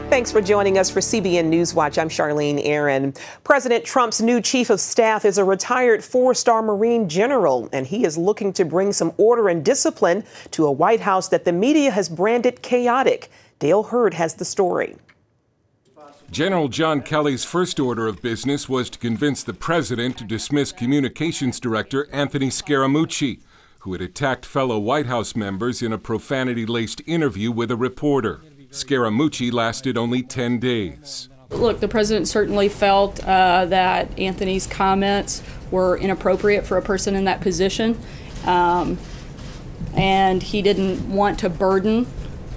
Thanks for joining us for CBN NewsWatch. I'm Charlene Aaron. President Trump's new chief of staff is a retired four-star Marine general, and he is looking to bring some order and discipline to a White House that the media has branded chaotic. Dale Hurd has the story. General John Kelly's first order of business was to convince the president to dismiss Communications Director Anthony Scaramucci, who had attacked fellow White House members in a profanity-laced interview with a reporter. Scaramucci lasted only 10 days. Look, the president certainly felt that Anthony's comments were inappropriate for a person in that position, and he didn't want to burden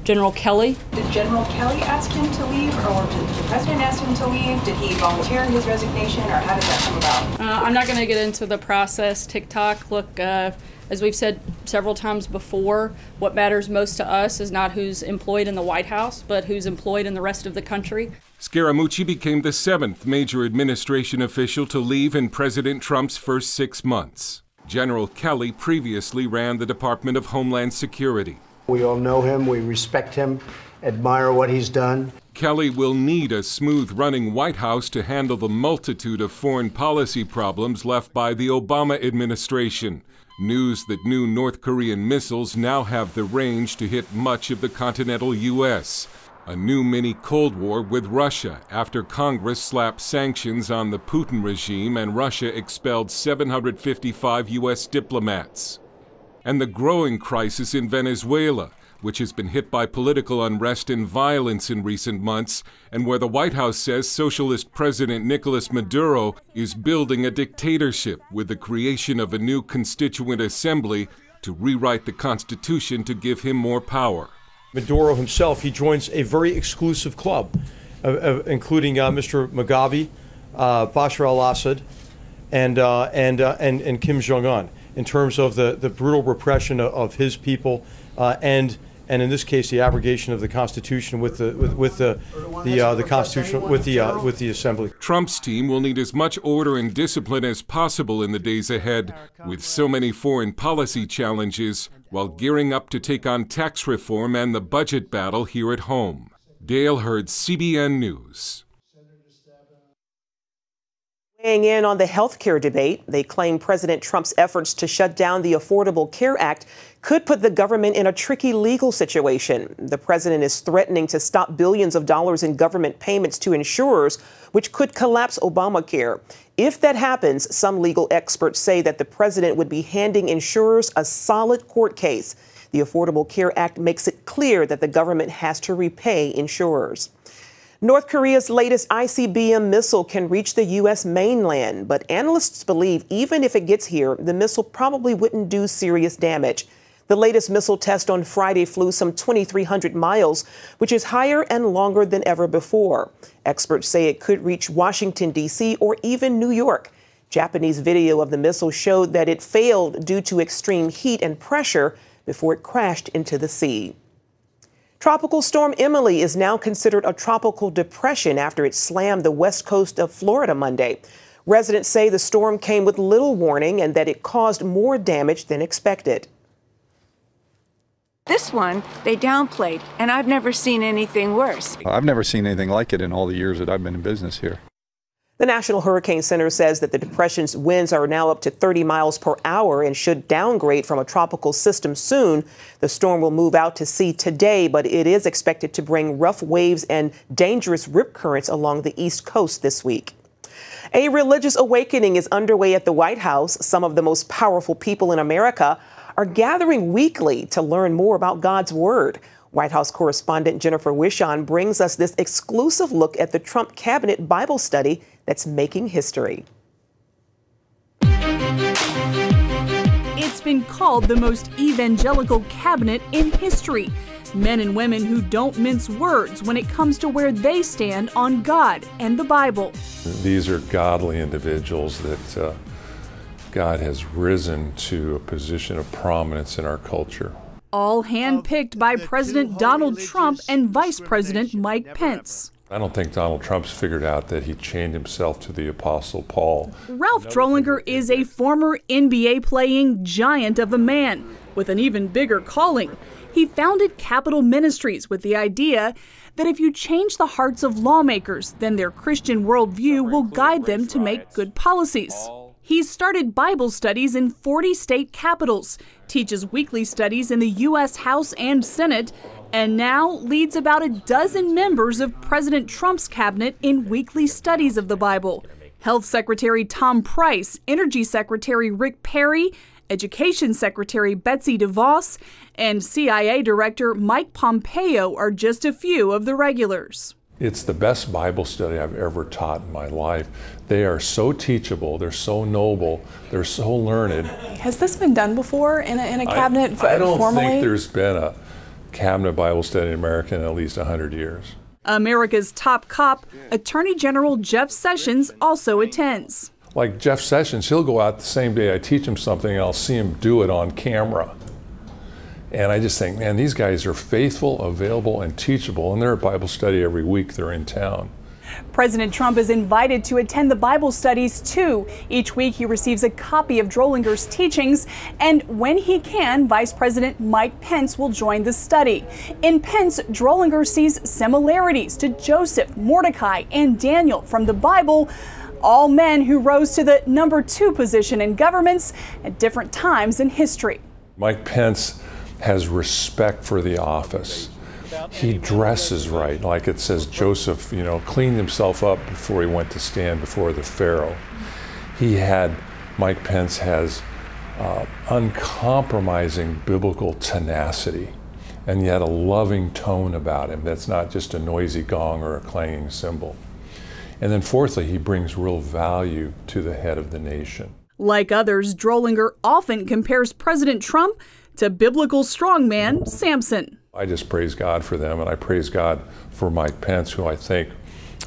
General Kelly. Did General Kelly ask him to leave, or did the president ask him to leave? Did he volunteer his resignation, or how did that come about? I'm not going to get into the process. TikTok, look, as we've said several times before, what matters most to us is not who's employed in the White House, but who's employed in the rest of the country. Scaramucci became the 7th major administration official to leave in President Trump's first 6 months. General Kelly previously ran the Department of Homeland Security. We all know him, we respect him, admire what he's done. Kelly will need a smooth-running White House to handle the multitude of foreign policy problems left by the Obama administration. News that new North Korean missiles now have the range to hit much of the continental U.S. A new mini-Cold War with Russia after Congress slapped sanctions on the Putin regime and Russia expelled 755 U.S. diplomats. And the growing crisis in Venezuela, which has been hit by political unrest and violence in recent months, and where the White House says Socialist President Nicolas Maduro is building a dictatorship with the creation of a new constituent assembly to rewrite the Constitution to give him more power. Maduro himself, he joins a very exclusive club, including Mr. Mugabe, Bashar al-Assad, and Kim Jong-un, in terms of the brutal repression of his people and in this case the abrogation of the Constitution with the Assembly. Trump's team will need as much order and discipline as possible in the days ahead, with so many foreign policy challenges, while gearing up to take on tax reform and the budget battle here at home. Dale Hurd, CBN News. Weighing in on the health care debate, they claim President Trump's efforts to shut down the Affordable Care Act could put the government in a tricky legal situation. The president is threatening to stop billions of dollars in government payments to insurers, which could collapse Obamacare. If that happens, some legal experts say that the president would be handing insurers a solid court case. The Affordable Care Act makes it clear that the government has to repay insurers. North Korea's latest ICBM missile can reach the U.S. mainland, but analysts believe even if it gets here, the missile probably wouldn't do serious damage. The latest missile test on Friday flew some 2,300 miles, which is higher and longer than ever before. Experts say it could reach Washington, D.C. or even New York. Japanese video of the missile showed that it failed due to extreme heat and pressure before it crashed into the sea. Tropical Storm Emily is now considered a tropical depression after it slammed the west coast of Florida Monday. Residents say the storm came with little warning and that it caused more damage than expected. This one, they downplayed, and I've never seen anything worse. I've never seen anything like it in all the years that I've been in business here. The National Hurricane Center says that the depression's winds are now up to 30 miles per hour and should downgrade from a tropical system soon. The storm will move out to sea today, but it is expected to bring rough waves and dangerous rip currents along the East Coast this week. A religious awakening is underway at the White House. Some of the most powerful people in America are gathering weekly to learn more about God's Word. White House correspondent Jennifer Wishon brings us this exclusive look at the Trump cabinet Bible study that's making history. It's been called the most evangelical cabinet in history. Men and women who don't mince words when it comes to where they stand on God and the Bible. These are godly individuals that God has risen to a position of prominence in our culture. All handpicked by President Donald Trump and Vice President Mike Pence. I don't think Donald Trump's figured out that he chained himself to the Apostle Paul. Ralph Drollinger is a former NBA playing giant of a man. with an even bigger calling. He founded Capital Ministries with the idea that if you change the hearts of lawmakers, then their Christian worldview will guide them to make good policies. He's started Bible studies in 40 state capitals, teaches weekly studies in the U.S. House and Senate, and now leads about a dozen members of President Trump's cabinet in weekly studies of the Bible. Health Secretary Tom Price, Energy Secretary Rick Perry, Education Secretary Betsy DeVos, and CIA Director Mike Pompeo are just a few of the regulars. It's the best Bible study I've ever taught in my life. They are so teachable, they're so noble, they're so learned. Has this been done before in a cabinet formally? I don't think there's been a cabinet Bible study in America in at least 100 years. America's top cop, Attorney General Jeff Sessions, also attends. Like Jeff Sessions, he'll go out the same day I teach him something and I'll see him do it on camera. And I just think, man, these guys are faithful, available, and teachable, and they're at Bible study every week they're in town. President Trump is invited to attend the Bible studies too. Each week he receives a copy of Drollinger's teachings, and when he can, Vice President Mike Pence will join the study. In Pence, Drollinger sees similarities to Joseph, Mordecai, and Daniel from the Bible, all men who rose to the number 2 position in governments at different times in history. Mike Pence has respect for the office. He dresses right, like it says Joseph, cleaned himself up before he went to stand before the Pharaoh. Mike Pence has uncompromising biblical tenacity, and yet a loving tone about him that's not just a noisy gong or a clanging cymbal. And then fourthly, he brings real value to the head of the nation. Like others, Drollinger often compares President Trump to biblical strongman Samson. I just praise God for them, and I praise God for Mike Pence, who I think,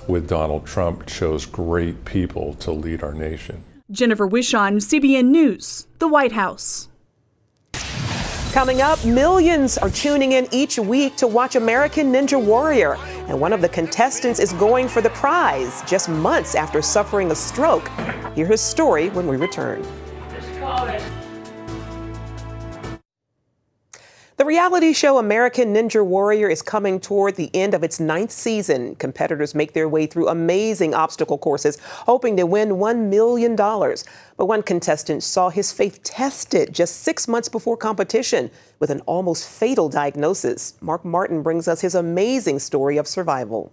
with Donald Trump, chose great people to lead our nation. Jennifer Wishon, CBN News, the White House. Coming up, millions are tuning in each week to watch American Ninja Warrior, and one of the contestants is going for the prize just months after suffering a stroke. Hear his story when we return. The reality show American Ninja Warrior is coming toward the end of its 9th season. Competitors make their way through amazing obstacle courses, hoping to win $1 million. But one contestant saw his faith tested just 6 months before competition with an almost fatal diagnosis. Mark Martin brings us his amazing story of survival.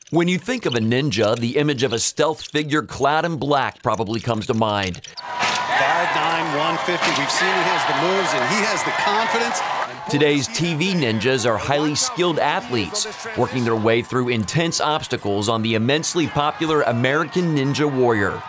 When you think of a ninja, the image of a stealth figure clad in black probably comes to mind. 5'9", 150. We've seen he has the moves and he has the confidence. Today's TV ninjas are highly skilled athletes, working their way through intense obstacles on the immensely popular American Ninja Warrior.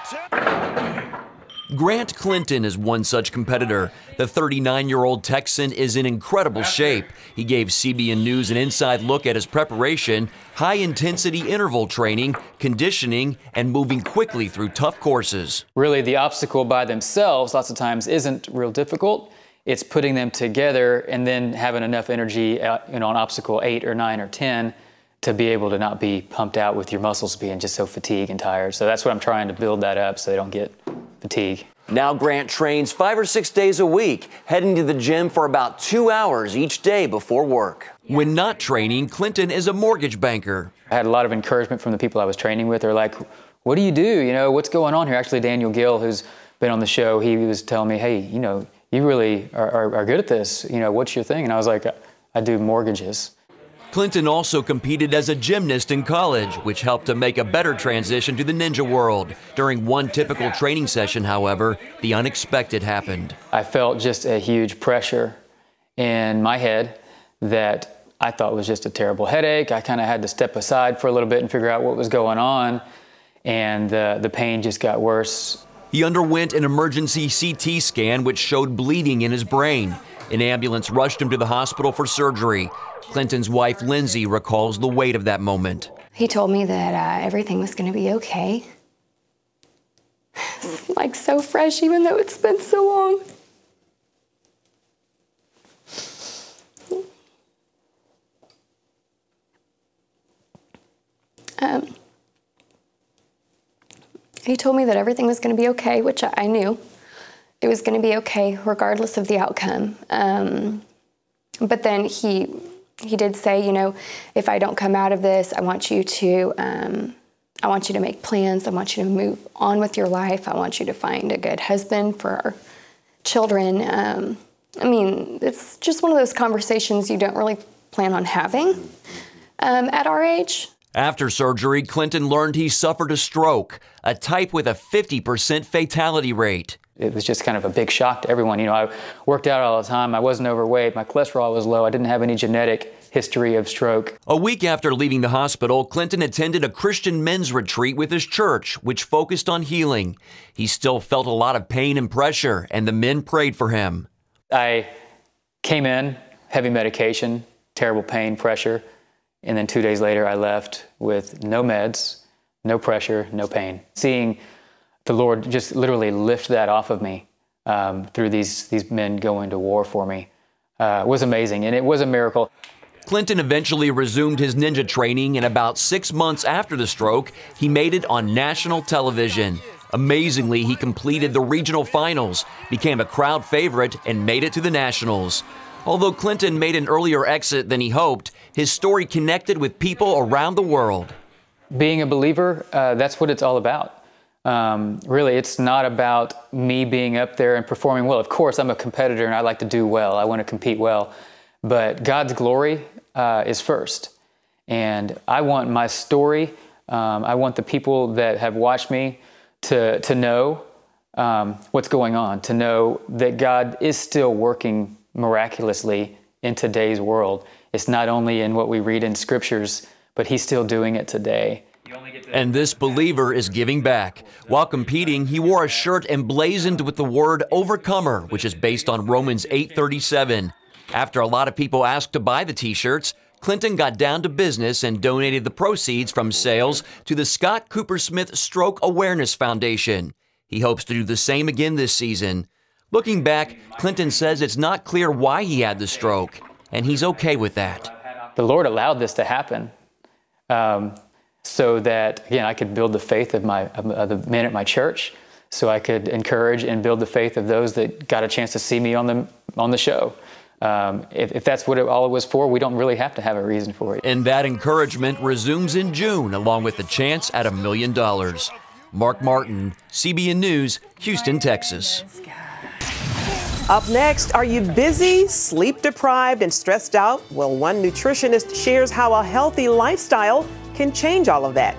Grant Clinton is one such competitor. The 39-year-old Texan is in incredible shape. He gave CBN News an inside look at his preparation, high-intensity interval training, conditioning, and moving quickly through tough courses. Really, the obstacle by themselves lots of times isn't real difficult. It's putting them together and then having enough energy on obstacle 8 or 9 or 10 to be able to not be pumped out with your muscles being just so fatigued and tired. So that's what I'm trying to build that up so they don't get fatigue. Now Grant trains 5 or 6 days a week, heading to the gym for about 2 hours each day before work. When not training, Clinton is a mortgage banker. I had a lot of encouragement from the people I was training with. They're like, what do you do? What's going on here? Actually, Daniel Gill, who's been on the show, he was telling me, hey, you really are good at this. What's your thing? And I was like, I do mortgages. Clinton also competed as a gymnast in college, which helped to make a better transition to the ninja world. During one typical training session, however, the unexpected happened. I felt just a huge pressure in my head that I thought was just a terrible headache. I kind of had to step aside for a little bit and figure out what was going on, and the pain just got worse. He underwent an emergency CT scan, which showed bleeding in his brain. An ambulance rushed him to the hospital for surgery. Clinton's wife, Lindsay, recalls the weight of that moment. He told me that everything was going to be okay. It's like so fresh, even though it's been so long. He told me that everything was going to be okay, which I knew. it was going to be okay regardless of the outcome. But then he did say, you know, if I don't come out of this, I want you to make plans. I want you to move on with your life. I want you to find a good husband for our children. I mean, it's just one of those conversations you don't really plan on having at our age. After surgery, Clinton learned he suffered a stroke, a type with a 50% fatality rate. It was just kind of a big shock to everyone. You know, I worked out all the time. I wasn't overweight. My cholesterol was low. I didn't have any genetic history of stroke. A week after leaving the hospital, Clinton attended a Christian men's retreat with his church, which focused on healing. He still felt a lot of pain and pressure, and the men prayed for him. I came in, heavy medication, terrible pain, pressure, and then 2 days later I left with no meds, no pressure, no pain. Seeing the Lord just literally lift that off of me through these men going to war for me was amazing, and it was a miracle. Clinton eventually resumed his ninja training, and about 6 months after the stroke, he made it on national television. Amazingly, he completed the regional finals, became a crowd favorite, and made it to the nationals. Although Clinton made an earlier exit than he hoped, his story connected with people around the world. Being a believer, that's what it's all about. Really, it's not about me being up there and performing well. Of course, I'm a competitor and I like to do well. I want to compete well. But God's glory is first. And I want my story, I want the people that have watched me to know what's going on, to know that God is still working miraculously in today's world. It's not only in what we read in scriptures, but He's still doing it today. And this believer is giving back. While competing, he wore a shirt emblazoned with the word overcomer, which is based on Romans 8:37. After a lot of people asked to buy the t-shirts, Clinton got down to business and donated the proceeds from sales to the Scott Cooper Smith Stroke Awareness Foundation. He hopes to do the same again this season. Looking back, Clinton says it's not clear why he had the stroke, and he's okay with that. The Lord allowed this to happen so that, again, I could build the faith of the men at my church, so I could encourage and build the faith of those that got a chance to see me on the show. If that's what all it was for, we don't really have to have a reason for it. And that encouragement resumes in June, along with the chance at $1 million. Mark Martin, CBN News, Houston, Texas. Up next, are you busy, sleep deprived, and stressed out? Well, one nutritionist shares how a healthy lifestyle can change all of that.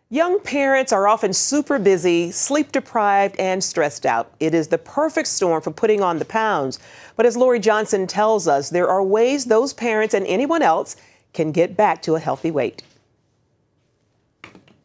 Young parents are often super busy, sleep deprived, and stressed out. It is the perfect storm for putting on the pounds. But as Lori Johnson tells us, there are ways those parents and anyone else can get back to a healthy weight.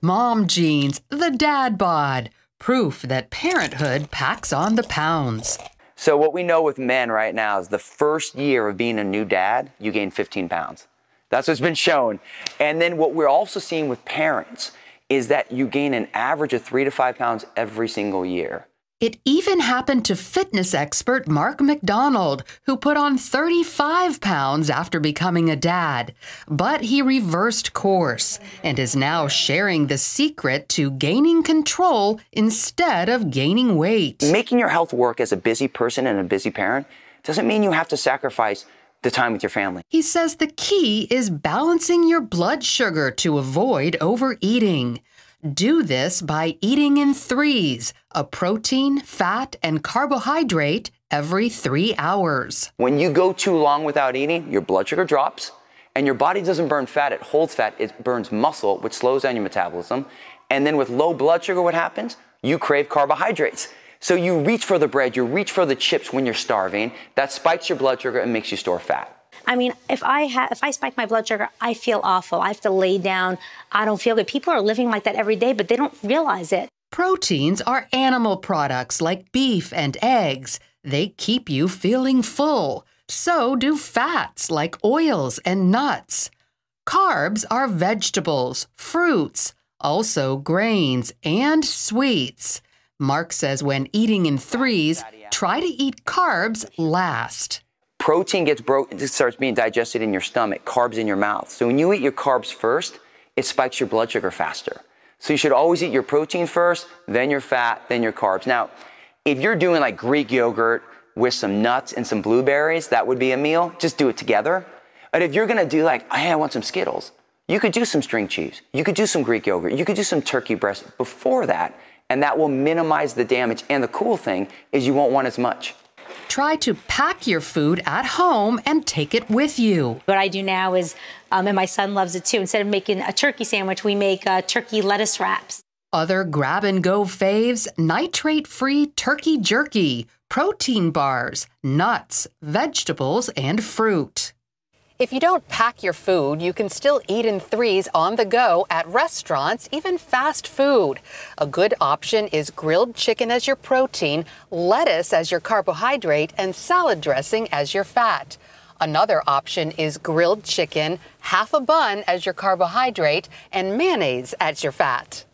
Mom jeans, the dad bod. Proof that parenthood packs on the pounds. So what we know with men right now is the first year of being a new dad, you gain 15 pounds. That's what's been shown. And then what we're also seeing with parents is that you gain an average of 3 to 5 pounds every single year. It even happened to fitness expert Mark McDonald, who put on 35 pounds after becoming a dad. But he reversed course and is now sharing the secret to gaining control instead of gaining weight. Making your health work as a busy person and a busy parent doesn't mean you have to sacrifice the time with your family. He says the key is balancing your blood sugar to avoid overeating. Do this by eating in threes, a protein, fat, and carbohydrate every 3 hours. When you go too long without eating, your blood sugar drops, and your body doesn't burn fat, it holds fat, it burns muscle, which slows down your metabolism. And then with low blood sugar, what happens? You crave carbohydrates. So you reach for the bread, you reach for the chips when you're starving. That spikes your blood sugar and makes you store fat. I mean, if I spike my blood sugar, I feel awful. I have to lay down. I don't feel good. People are living like that every day, but they don't realize it. Proteins are animal products like beef and eggs. They keep you feeling full. So do fats like oils and nuts. Carbs are vegetables, fruits, also grains and sweets. Mark says when eating in threes, try to eat carbs last. Protein gets broken, it starts being digested in your stomach, carbs in your mouth. So when you eat your carbs first, it spikes your blood sugar faster. So you should always eat your protein first, then your fat, then your carbs. Now, if you're doing like Greek yogurt with some nuts and some blueberries, that would be a meal. Just do it together. But if you're gonna do like, hey, I want some Skittles, you could do some string cheese. You could do some Greek yogurt. You could do some turkey breast before that, and that will minimize the damage. And the cool thing is you won't want as much. Try to pack your food at home and take it with you. What I do now is, and my son loves it too, instead of making a turkey sandwich, we make turkey lettuce wraps. Other grab-and-go faves, nitrate-free turkey jerky, protein bars, nuts, vegetables, and fruit. If you don't pack your food, you can still eat in threes on the go at restaurants, even fast food. A good option is grilled chicken as your protein, lettuce as your carbohydrate, and salad dressing as your fat. Another option is grilled chicken, half a bun as your carbohydrate, and mayonnaise as your fat.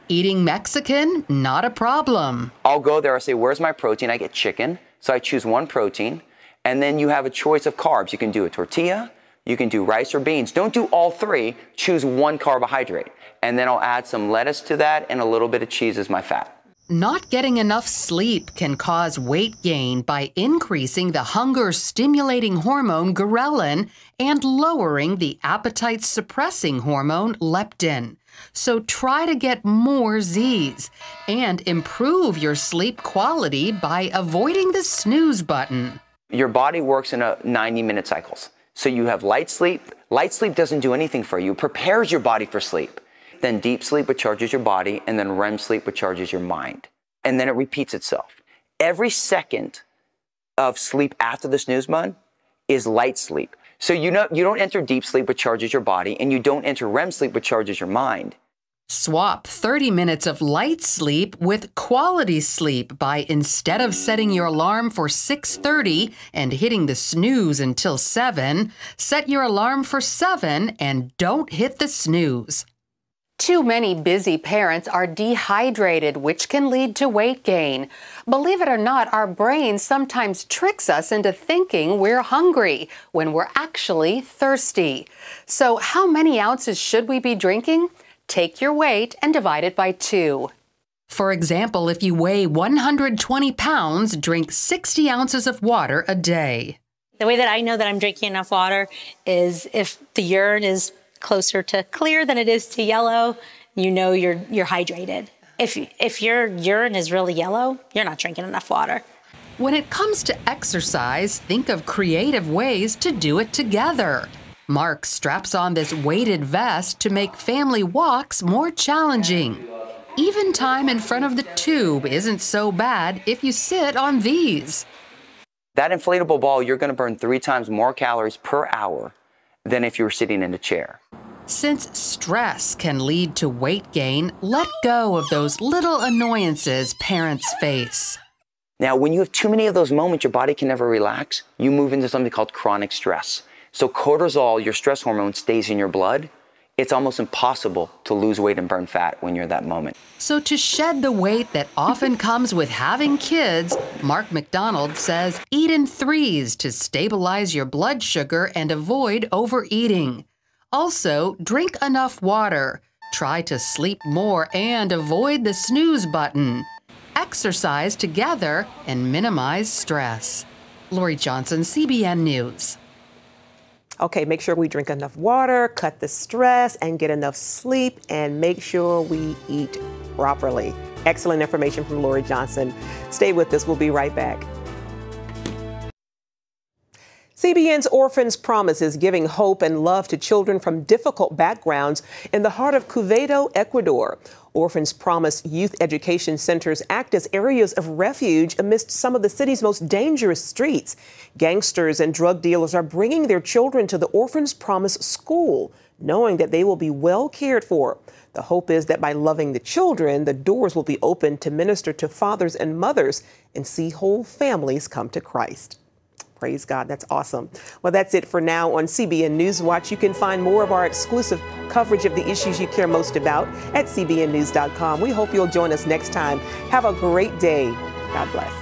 Eating Mexican? Not a problem. I'll go there, I'll say, where's my protein? I get chicken, so I choose one protein, and then you have a choice of carbs. You can do a tortilla, you can do rice or beans. Don't do all three, choose one carbohydrate. And then I'll add some lettuce to that and a little bit of cheese as my fat. Not getting enough sleep can cause weight gain by increasing the hunger-stimulating hormone ghrelin and lowering the appetite-suppressing hormone leptin. So try to get more Z's and improve your sleep quality by avoiding the snooze button. Your body works in 90-minute cycles. So you have light sleep. Light sleep doesn't do anything for you, prepares your body for sleep. Then deep sleep, which charges your body, and then REM sleep, which charges your mind. And then it repeats itself. Every second of sleep after the snooze button is light sleep. So you don't enter deep sleep, which charges your body, and you don't enter REM sleep, which charges your mind. Swap 30 minutes of light sleep with quality sleep by, instead of setting your alarm for 6:30 and hitting the snooze until 7, set your alarm for 7 and don't hit the snooze. Too many busy parents are dehydrated, which can lead to weight gain. Believe it or not, our brain sometimes tricks us into thinking we're hungry when we're actually thirsty. So how many ounces should we be drinking? Take your weight and divide it by 2. For example, if you weigh 120 pounds, drink 60 ounces of water a day. The way that I know that I'm drinking enough water is if the urine is closer to clear than it is to yellow, you know you're hydrated. If your urine is really yellow, you're not drinking enough water. When it comes to exercise, think of creative ways to do it together. Mark straps on this weighted vest to make family walks more challenging. Even time in front of the tube isn't so bad if you sit on these. That inflatable ball, you're going to burn 3 times more calories per hour than if you were sitting in a chair. Since stress can lead to weight gain, let go of those little annoyances parents face. Now, when you have too many of those moments, your body can never relax. You move into something called chronic stress. So cortisol, your stress hormone, stays in your blood. It's almost impossible to lose weight and burn fat when you're in that moment. So to shed the weight that often comes with having kids, Mark McDonald says eat in threes to stabilize your blood sugar and avoid overeating. Also, drink enough water. Try to sleep more and avoid the snooze button. Exercise together and minimize stress. Lori Johnson, CBN News. Okay, make sure we drink enough water, cut the stress, and get enough sleep, and make sure we eat properly. Excellent information from Lori Johnson. Stay with us. We'll be right back. CBN's Orphans promises giving hope and love to children from difficult backgrounds in the heart of Quevedo, Ecuador. Orphans promise youth education centers act as areas of refuge amidst some of the city's most dangerous streets. Gangsters and drug dealers are bringing their children to the Orphans Promise school, knowing that they will be well cared for. The hope is that by loving the children, the doors will be open to minister to fathers and mothers and see whole families come to Christ. Praise God. That's awesome. Well, that's it for now on CBN NewsWatch. You can find more of our exclusive coverage of the issues you care most about at cbnnews.com. We hope you'll join us next time. Have a great day. God bless.